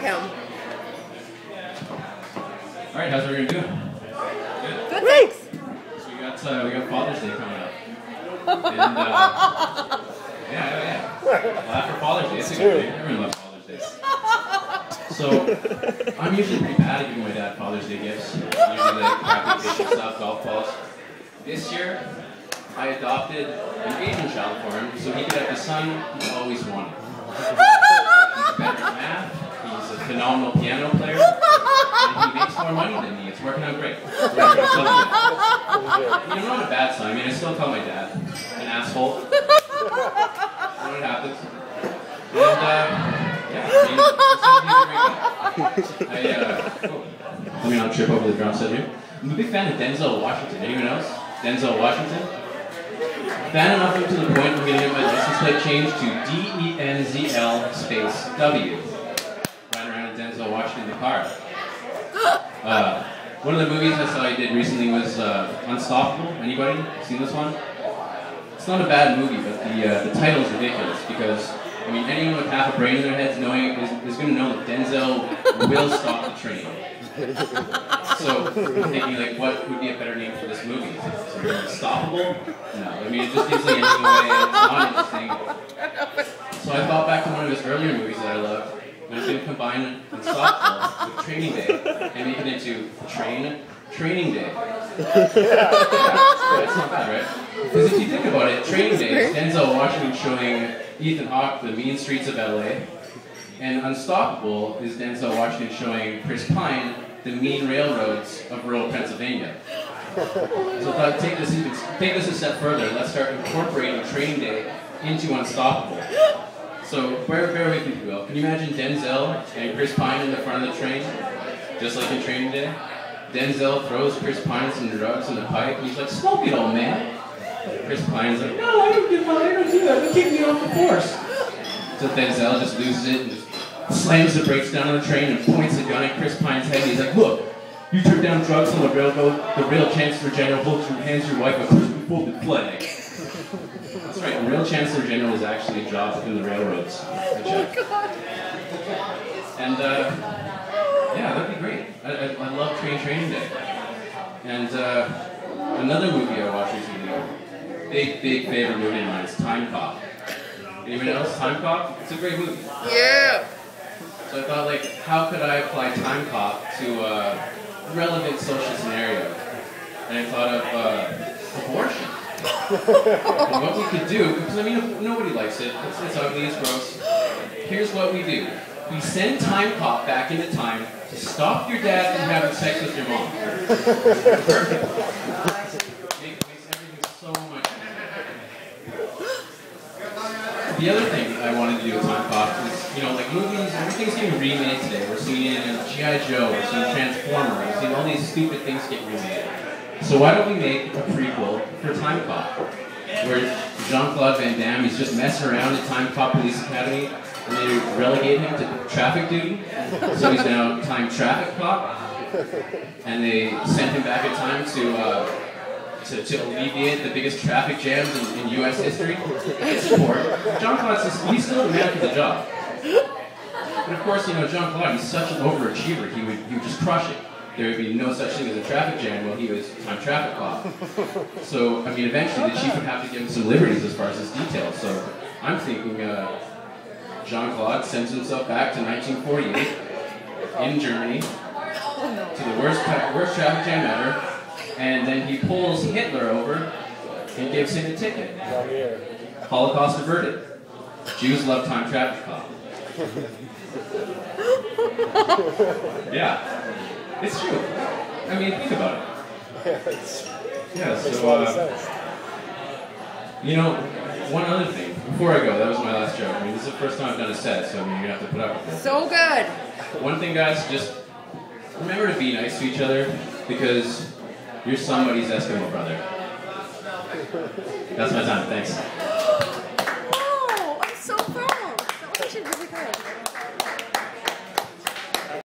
him. All right, how's everyone doing? Good, thanks. So we got Father's Day coming up. And, yeah. Well, after Father's Day, it's a good day. Everyone loves Father's Day. So, I'm usually pretty bad at giving my dad Father's Day gifts. Usually like crappy fishing stuff, golf balls. This year, I adopted an Asian child for him so he could have the son he always wanted. He's better at math, he's a phenomenal piano player, and he makes more money than me. It's working out great. Not a bad son. I mean, I still call my dad an asshole. You know what happens. And, yeah, let me not trip over the drum set here. I'm a big fan of Denzel Washington. Anyone else? Denzel Washington? Fan enough to the point I'm going to get my license plate changed to DENZL space W. Riding around in Denzel Washington in the car. One of the movies I saw he did recently was Unstoppable. Anybody seen this one? It's not a bad movie, but the title's ridiculous because, I mean, anyone with half a brain in their head is going to know that Denzel will stop the train. So I'm thinking, like, what would be a better name for this movie? Is it Unstoppable? No, I mean, it just gives the ending away, and it's not interesting. So I thought back to one of his earlier movies that I loved, and I was going to combine Unstoppable with Training Day, and make it into Training Day. Yeah, it's not bad, right? Because if you think about it, Training Day is Denzel Washington showing Ethan Hawke the mean streets of LA, and Unstoppable is Denzel Washington showing Chris Pine the mean railroads of rural Pennsylvania. So I thought, take this a step further. Let's start incorporating Training Day into Unstoppable. So bear with me, if you will. Can you imagine Denzel and Chris Pine in the front of the train, just like in Training Day? Denzel throws Chris Pine some drugs in the pipe, and he's like, "Smoke it, old man." Chris Pine's like, "No, I don't do that. They kick me off the force." So Denzel just loses it and just slams the brakes down on the train and points a gun at Chris Pine's head. And he's like, "Look, you took down drugs on the railroad. The real Chancellor General hands your wife a crisply folded flag." That's right. The real Chancellor General is actually a job within the railroads. I checked. And yeah, that'd be great. I love Training Day. And another movie I watched recently, big favorite movie of mine, is Time Cop. Anyone else? Time Cop? It's a great movie. Yeah. So I thought, like, how could I apply Time Cop to a relevant social scenario? And I thought of abortion. And what we could do, because I mean, nobody likes it. It's ugly, it's gross. Here's what we do. We send Time Cop back into time to stop your dad from having sex with your mom. Perfect. Makes everything so much easier. The other thing I wanted to do with Time Cop is, you know, like movies, everything's getting remade today. We're seeing G.I. Joe, we're seeing Transformers, we're seeing all these stupid things get remade. So why don't we make a prequel for Time Cop, where Jean-Claude Van Damme is just messing around at Time Cop Police Academy, and they relegate him to traffic duty, so he's now Time Traffic Cop, and they send him back in time to alleviate the biggest traffic jams in U.S. history. It's important. Jean-Claude's he's still the man for the job. But of course, you know, Jean-Claude, he's such an overachiever, he would just crush it. There would be no such thing as a traffic jam while he was Time Traffic Cop. So, I mean, eventually the chief would have to give him some liberties as far as his details. So, I'm thinking Jean-Claude sends himself back to 1948 in Germany to the worst traffic jam ever, and then he pulls Hitler over and gives him a ticket. Holocaust averted. Jews love Time Traffic Cop. Yeah, it's true. I mean, think about it. Yeah, so, you know, one other thing, before I go, that was my last joke. I mean, this is the first time I've done a set, so I mean, you're going to have to put up with it. So good. One thing, guys, just remember to be nice to each other, because you're somebody's Eskimo brother. That's my time, thanks. Oh, I'm so proud. That was actually really good.